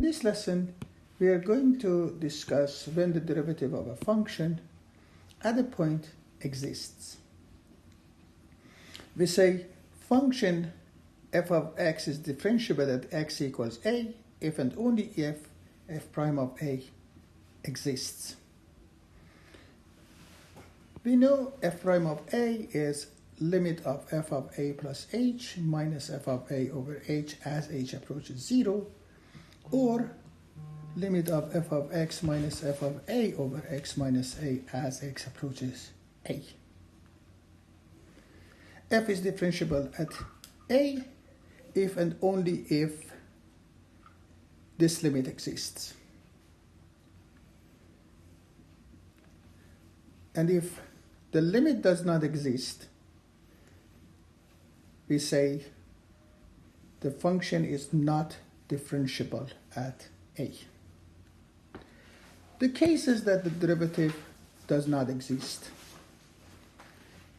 In this lesson, we are going to discuss when the derivative of a function at a point exists. We say function f of x is differentiable at x equals a if and only if f prime of a exists. We know f prime of a is limit of f of a plus h minus f of a over h as h approaches 0, or limit of f of x minus f of a over x minus a as x approaches a. F is differentiable at a if and only if this limit exists. And if the limit does not exist, we say the function is not differentiable at a. The case is that the derivative does not exist.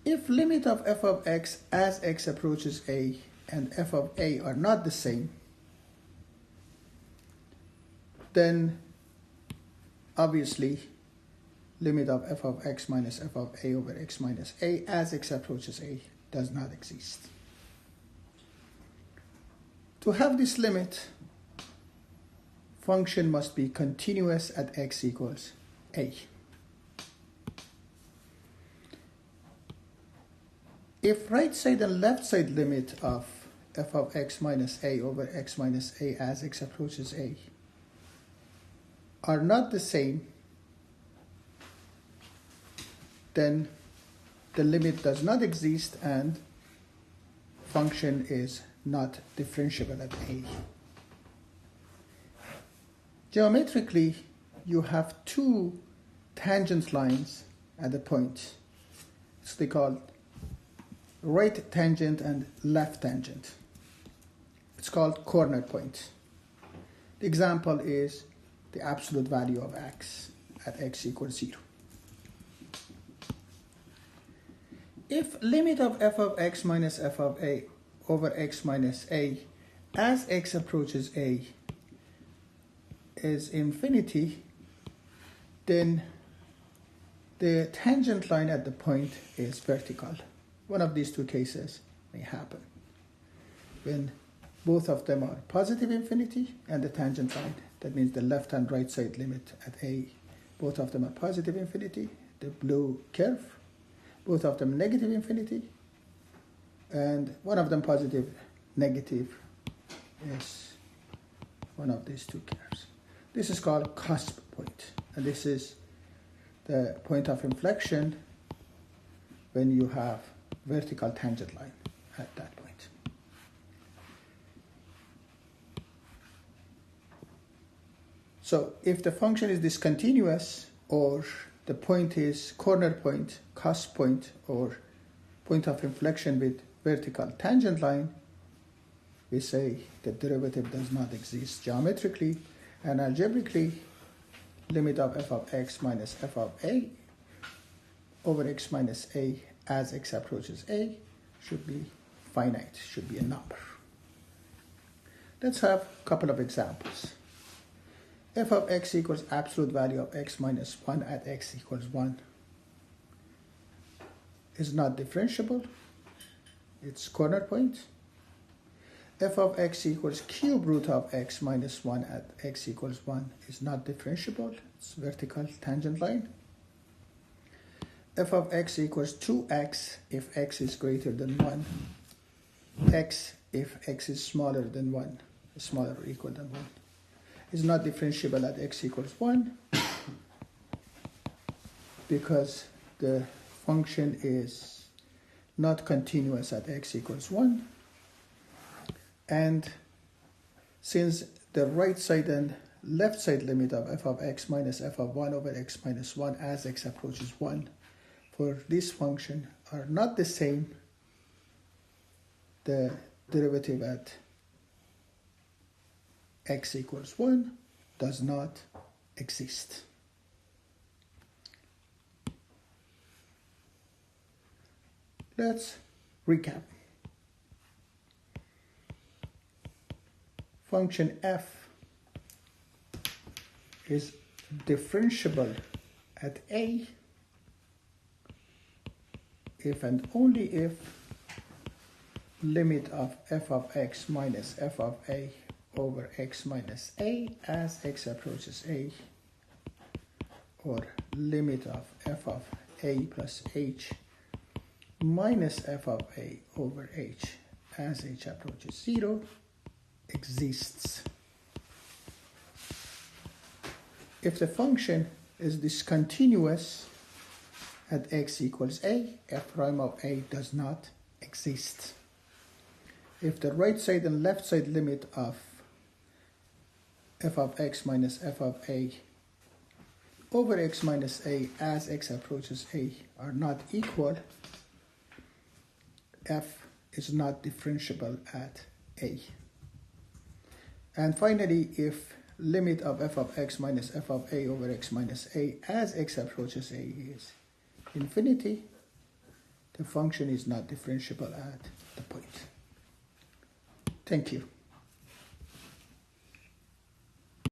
If limit of f of x as x approaches a and f of a are not the same, then obviously limit of f of x minus f of a over x minus a as x approaches a does not exist. To have this limit, function must be continuous at x equals a. If right side and left side limit of f of x minus a over x minus a as x approaches a are not the same, then the limit does not exist and function is not differentiable at a. Geometrically, you have two tangent lines at a point. So they call right tangent and left tangent. It's called corner point. The example is the absolute value of x at x equals 0. If limit of f of x minus f of a over x minus a as x approaches a is infinity, then the tangent line at the point is vertical. One of these two cases may happen. When both of them are positive infinity and the tangent line, that means the left and right side limit at a, both of them are positive infinity, the blue curve, both of them negative infinity, and one of them positive, negative is one of these two curves. This is called cusp point, and this is the point of inflection when you have vertical tangent line at that point. So if the function is discontinuous, or the point is corner point, cusp point, or point of inflection with vertical tangent line, we say the derivative does not exist geometrically, and algebraically limit of f of x minus f of a over x minus a as x approaches a should be finite, should be a number. Let's have a couple of examples. F of x equals absolute value of x minus 1 at x equals 1 is not differentiable. It's corner point. F of x equals cube root of x minus 1 at x equals 1 is not differentiable. It's vertical tangent line. F of x equals 2x if x is greater than 1. X if x is smaller than 1, smaller or equal than 1, is not differentiable at x equals 1 because the function is not continuous at x equals 1. And since the right side and left side limit of f of x minus f of 1 over x minus 1 as x approaches 1 for this function are not the same, the derivative at x equals 1 does not exist. Let's recap. Function f is differentiable at a if and only if limit of f of x minus f of a over x minus a as x approaches a, or limit of f of a plus h minus f of a over h as h approaches 0 exists. If the function is discontinuous at x equals a, f prime of a does not exist. If the right side and left side limit of f of x minus f of a over x minus a as x approaches a are not equal, f is not differentiable at a. And finally, if limit of f of x minus f of a over x minus a as x approaches a is infinity, the function is not differentiable at the point. Thank you.